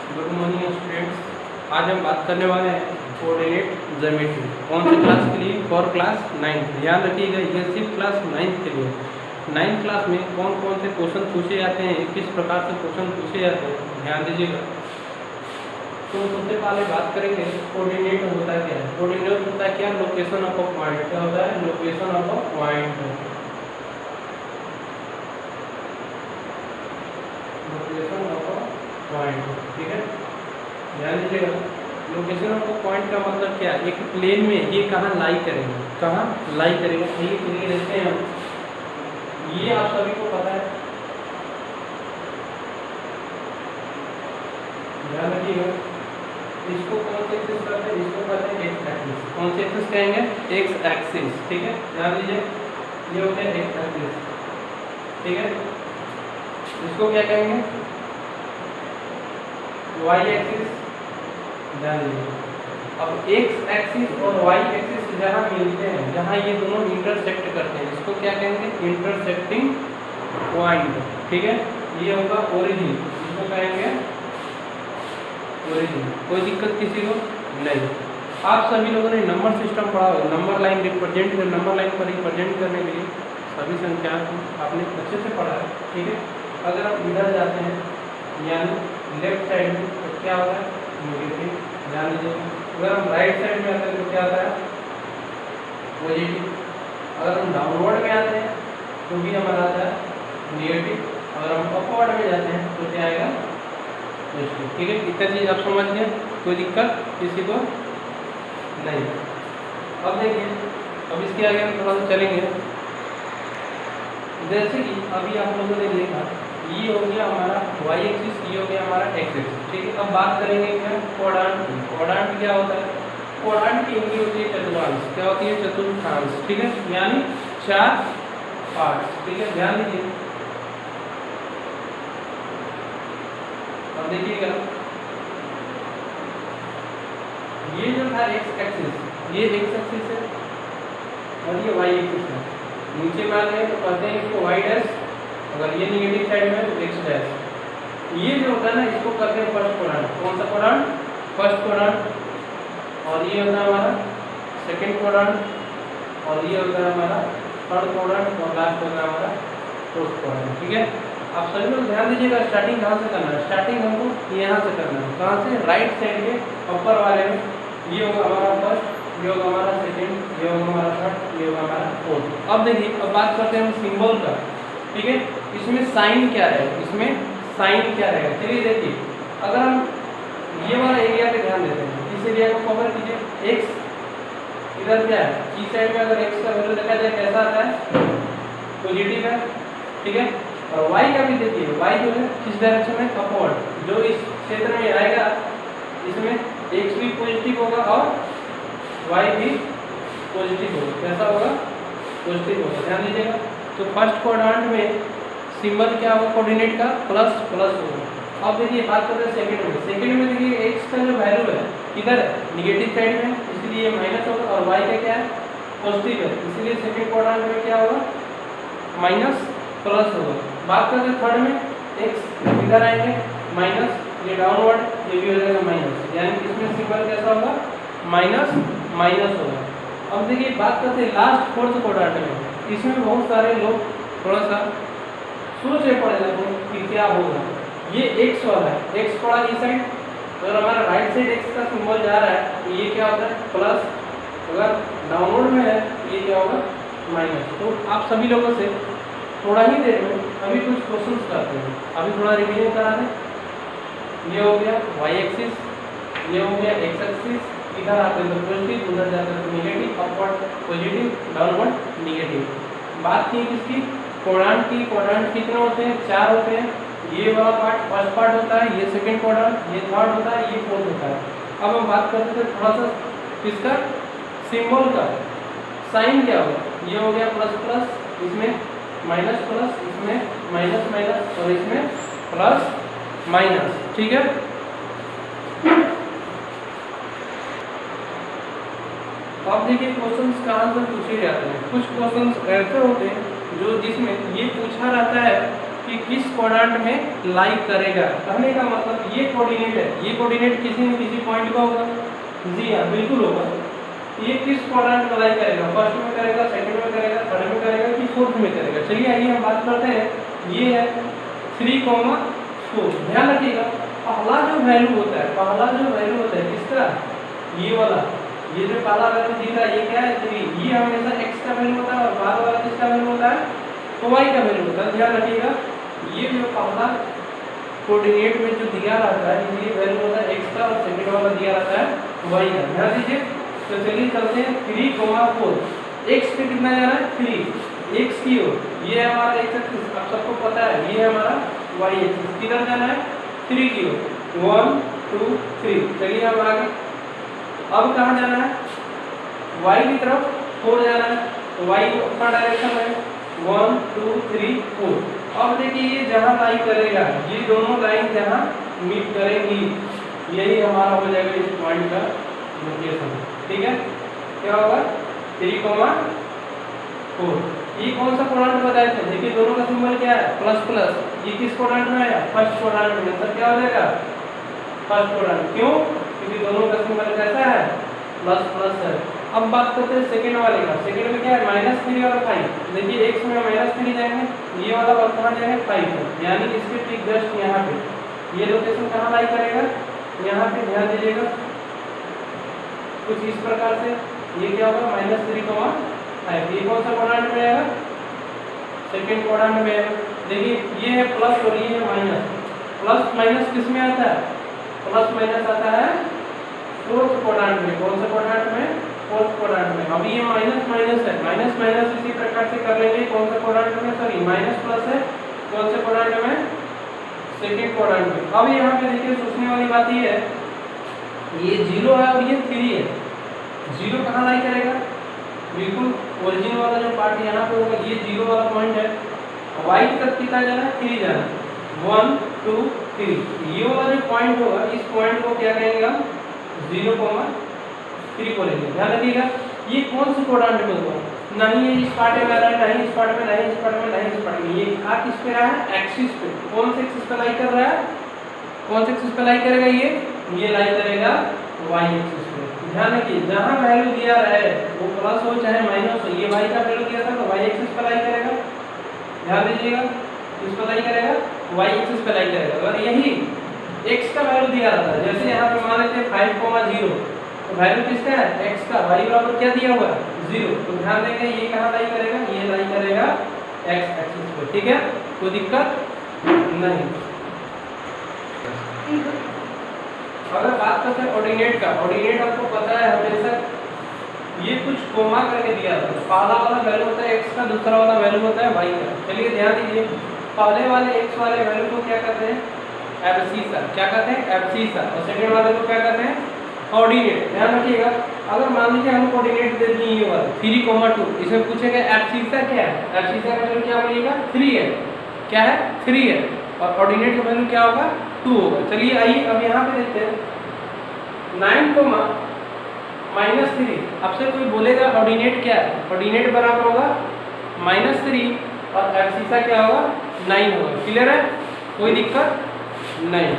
Good morning students. आज हम बात करने वाले हैं कोऑर्डिनेट ज्योमेट्री। कौन सी क्लास के लिए? For class 9। ध्यान रखिएगा, यह सिर्फ क्लास 9 के लिए। 9th क्लास में कौन कौन से क्वेश्चन पूछे जाते हैं, किस प्रकार से क्वेश्चन पूछे जाते हैं, ध्यान दीजिएगा। तो सबसे पहले बात करेंगे कोऑर्डिनेट होता क्या है। कोऑर्डिनेट होता है क्या? Location of a point. क्या होता है? Location of a point. Location of a point, ठीक है, ध्यान दीजिएगा। लोकेशन ऑफ पॉइंट का मतलब क्या है? एक प्लेन में ये कहाँ लाई करेगा, कहाँ लाई करेगा, ये चलिए देखते हैं हम। ये आप सभी को पता है, ध्यान रखिएगा। इसको कौन से एक्सिस कहते हैं? इसको कहते हैं एक्स एक्सिस। कौन से एक्सिस कहेंगे? एक्स एक्सिस, ठीक है, ध्यान दीजिए। ये होते हैं एक्स एक्सिस, ठीक है। इसको क्या कहेंगे? वाई एक्सिस, ध्यान दीजिए। अब एक्स एक्सिस और वाई एक्सिस जहाँ मिलते हैं, जहाँ ये दोनों इंटरसेक्ट करते हैं, इसको क्या कहेंगे? इंटरसेक्टिंग पॉइंट, ठीक है। ये होगा ओरिजिन, इसको कहेंगे ओरिजिन। कोई दिक्कत किसी को नहीं। आप सभी लोगों ने नंबर सिस्टम पढ़ा होगा, नंबर लाइन पर रिप्रेजेंट करने के लिए सभी संख्या को आपने अच्छे से पढ़ा है, ठीक है। अगर आप इधर जाते हैं यानी लेफ्ट साइड में, तो क्या होता है? नेगेटिव, ध्यान दीजिएगा। अगर हम राइट साइड में आते हैं तो क्या आता है? पॉजिटिव। अगर हम डाउनवर्ड में आते हैं तो भी हमारा आता है नेगेटिव। अगर हम अपवर्ड में जाते हैं तो क्या आएगा? पॉजिटिव, ठीक है। इतना चीज़ आप समझ गए, कोई दिक्कत किसी को नहीं। अब देखिए, अब इसके आगे हम थोड़ा सा चलेंगे। जैसे कि अभी आप लोगों ने देखा, ये हो गया हमारा वाई एक्सिस, ये हो गया हमारा एक्स एक्सिस, ठीक है। अब बात करेंगे क्या? क्वाड्रेंट। क्वाड्रेंट क्या होता है? क्वाड्रेंट की इंग्लिश होती है चतुर्थांश। क्या होती है? चतुर्थांश, ठीक है, यानी 4 पार्ट्स, ठीक है, ध्यान दीजिए। अब देखिएगा, ये जो था एक्स एक्सिस, ये एक्स एक्सिस है और ये वाई एक्सिस है। नीचे में आते हैं तो कहते हैं इसको वाई डैश, अगर ये नेगेटिव साइड में तो एक्स डैश। ये जो होता है ना, इसको कहते हैं फर्स्ट क्वाड्रेंट। कौन सा क्वाड्रेंट? First quadrant. और ये होता है हमारा सेकंड क्वाड्रेंट, और ये होता है हमारा थर्ड क्वाड्रेंट, और लास्ट होता है हमारा फोर्थ क्वाड्रेंट, ठीक है। आप सभी लोग ध्यान दीजिएगा, स्टार्टिंग कहाँ से करना है? स्टार्टिंग हमको यहाँ से करना है। कहाँ से? राइट साइड के ऊपर वाले में। ये होगा हमारा फर्स्ट, ये होगा हमारा सेकंड, ये होगा हमारा थर्ड, ये होगा हमारा फोर्थ। अब देखिए, अब बात करते हैं हम सिंबल का, ठीक है। इसमें साइन क्या है? इसमें साइन क्या रहेगा? चलिए देखिए, अगर हम ये वाला एरिया पे ध्यान देते हैं, इस एरिया को कवर कीजिए। एक्स इधर क्या है? इस साइड में अगर एक्स का वैल्यू देखा जाए कैसा आता है? पॉजिटिव है, ठीक है। और वाई का भी देखिए, वाई जो है किस डायरेक्शन में? अपवर्ड। जो इस क्षेत्र में आएगा, इसमें एक्स भी पॉजिटिव होगा और वाई भी पॉजिटिव होगा। कैसा होगा? पॉजिटिव होगा, ध्यान दीजिएगा। तो फर्स्ट क्वाड्रेंट में सिंबल क्या होगा कोऑर्डिनेट का? प्लस प्लस होगा। अब देखिए, बात करते हैं सेकंड में। सेकंड में देखिए, एक्स का जो वैल्यू है किधर है? नेगेटिव साइड में, इसलिए ये माइनस होगा। और वाई का क्या है? पॉजिटिव है, इसलिए सेकंड क्वाड्रेंट में क्या होगा? माइनस प्लस होगा। बात करते हैं थर्ड में, एक्स इधर आएंगे माइनस, ये डाउनवर्ड, ये भी हो जाएगा माइनस, यानी इसमें सिंबल कैसा होगा? माइनस माइनस होगा। अब देखिए, बात करते हैं लास्ट फोर्थ क्वाड्रेंट में। इसमें बहुत सारे लोग थोड़ा सा सोच पड़ जाते हैं कि क्या होगा। ये एक्स वाला है, एक्स पड़ा इस साइड, अगर हमारा राइट साइड एक्स का सिंबल जा रहा है तो ये क्या होता है? प्लस। अगर डाउनवर्ड में है ये क्या होगा? माइनस। तो आप सभी लोगों से थोड़ा ही देर में अभी कुछ क्वेश्चंस करते हैं, अभी थोड़ा रिवीजन करा दें। ये हो गया वाई एक्सिस, ये हो गया एक्स एक्सिस। इधर आते हैं तो पॉजिटिव, उधर जाते हैं तो negative, upward positive, downward negative. बात की किसकी? क्वाड्रेंट की। क्वाड्रेंट कितने होते हैं? 4 होते हैं। ये वाला पार्ट फर्स्ट पार्ट होता है, ये सेकंड क्वाड्रेंट, ये थर्ड होता है, ये फोर्थ होता है। अब हम बात करते थे थोड़ा सा किसका? सिंबल का। साइन क्या होगा? ये हो गया प्लस प्लस, इसमें माइनस प्लस, इसमें माइनस माइनस, और इसमें प्लस माइनस, ठीक है। अब देखिए, क्वेश्चंस का आंसर पूछे जाते हैं। कुछ क्वेश्चंस ऐसे होते हैं जो जिसमें ये पूछा रहता है कि किस क्वाड्रेंट में लाई करेगा। कहने का मतलब ये कोऑर्डिनेट है, ये कोऑर्डिनेट किसी न किसी पॉइंट का होगा। जी हाँ, बिल्कुल होगा। ये किस क्वाड्रेंट में लाई करेगा, फर्स्ट में करेगा, सेकंड में करेगा, थर्ड में करेगा कि फोर्थ में करेगा। चलिए आइए हम बात करते हैं। ये है 3,4। ध्यान रखिएगा, पहला जो वैल्यू होता है किसका, ये वाला, ये जो पहला वैल्यू दिख रहा है ये क्या है 3। ये हमेशा x का वैल्यू होता है और बाद वाला किसका वैल्यू होता है, तो y का वैल्यू होता है। ध्यान रखिएगा, ये जो पहला कोऑर्डिनेट में जो दिया रहता है ये वैल्यू होता है x का और सेकंड वाला दिया रहता है y का। ध्यान दीजिए। तो चलिए चलते हैं 3,4। x पे कितना जाना है 3, x की ओर, ये है हमारा x एक्सिस, आप सबको पता है ये है हमारा y एक्सिस। किधर जाना है 3 की ओर, 1 2 3। चलिए हम आगे, अब कहाँ जाना है, y की तरफ 4 जाना है, तो y का डायरेक्शन है 1 2 3 4। अब देखिए ये जहाँ लाई करेगा, ये दोनों लाइन जहाँ मीट करेंगी, यही हमारा हो जाएगा इस पॉइंट का लोकेशन। ठीक है, क्या होगा 3,4। ये कौन सा क्वाड्रेंट बताए थे, देखिए दोनों का सिंबल क्या है प्लस प्लस। ये किस क्वाड्रेंट में है, फर्स्ट क्वाड्रेंट में। सर क्या हो जाएगा फर्स्ट क्वाड्रेंट, क्यों, क्योंकि दोनों का सिंबल कैसा है प्लस प्लस है। अब बात करते हैं सेकंड वाले का। सेकंड में क्या है -3 और 5। देखिए x में -3 जाएंगे, ये वाला बात कहाँ जाएगा 5, यानी इसके ठीक जस्ट यहाँ पे। ये लोकेशन कहाँ लाई करेगा, यहाँ पे। ध्यान दीजिएगा कुछ इस प्रकार से। ये क्या होगा -3,5। ये कौन सा क्वाड्रेंट में आएगा, सेकंड क्वाड्रेंट में आएगा। देखिए ये है प्लस और ये है माइनस। प्लस माइनस किस में आता है, प्लस माइनस आता है फोर्थ क्वाड्रेंट में। कौन सा क्वाड्रेंट में, फोर्थ क्वाड्रेंट में। अब ये माइनस माइनस है, माइनस माइनस इसी प्रकार से कर लेंगे। कौन सा क्वाड्रेंट में, सॉरी माइनस प्लस है, कौन से क्वाड्रेंट में, सेकंड क्वाड्रेंट में। अब यहाँ पे देखिए सोचने वाली बात ये है, ये 0 है और ये 3 है। 0 कहाँ लाई करेगा, बिल्कुल ओरिजिन वाला जो पार्ट यहाँ पे होगा, ये 0 वाला पॉइंट है। y तक कितना जाना है 3 जाना है, 1 2 3। ये वाला जो पॉइंट होगा, इस पॉइंट को क्या कहेंगे हम 0,3 बोलेंगे। ध्यान रखिएगा, ये कौन से क्वाड्रेंट में होगा, नहीं ये इस पार्ट में आ रहा है, नहीं इस पार्ट में, नहीं इस पार्ट में, नहीं इस पार्ट में। ये आ किस पे रहा है, एक्सिस पे। कौन से एक्सिस पे लाई कर रहा है, कौन से एक्सिस पे लाई करेगा, ये लाई करेगा y एक्सिस पे। ध्यान रखिए, जहां वैल्यू दिया रहे वो प्लस हो चाहे माइनस हो, ये y का वैल्यू दिया था तो y एक्सिस पे लाई करेगा। ध्यान दीजिएगा, किस पे लाई करेगा, y एक्सिस पे लाई करेगा। अगर यही x का वैल्यू दिया रहता है, जैसे यहाँ पे मान लेते हैं 5,0, तो वैल्यू किसका है x का, y बराबर क्या दिया हुआ है 0। तो ध्यान देंगे ये कहाँ लाई करेगा, ये लाई करेगा x एक्सिस पे। ठीक है, कोई दिक्कत नहीं। अगर बात करते हैं ऑर्डिनेट का, ऑर्डिनेट आपको पता है हमेशा ये कुछ कोमा करके दिया था। पहला वाला वैल्यू होता है x का, दूसरा वाला वैल्यू होता है y का। चलिए ध्यान दीजिए, पहले वाले x वाले वैल्यू को क्या कहते हैं, एब्सिसा। क्या कहते हैं, एब्सिसा। और सेकंड वाले को क्या कहते हैं, ऑर्डिनेट। ध्यान रखिएगा, अगर मान लीजिए हम कोऑर्डिनेट दे दिए ये वाला 3,2, इसमें पूछेगा एब्सिसा क्या है, एब्सिसा का वैल्यू क्या बोलिएगा 3 है। क्या है 3 है, और ऑर्डिनेट का वैल्यू क्या होगा 2 होगा। चलिए आइए अब यहाँ पे देखते हैं 9, -3। आपसे कोई बोलेगा ऑर्डिनेट क्या है, ऑर्डिनेट बराबर होगा -3 और एब्सिसा क्या होगा 9 होगा। क्लियर है, कोई दिक्कत नहीं।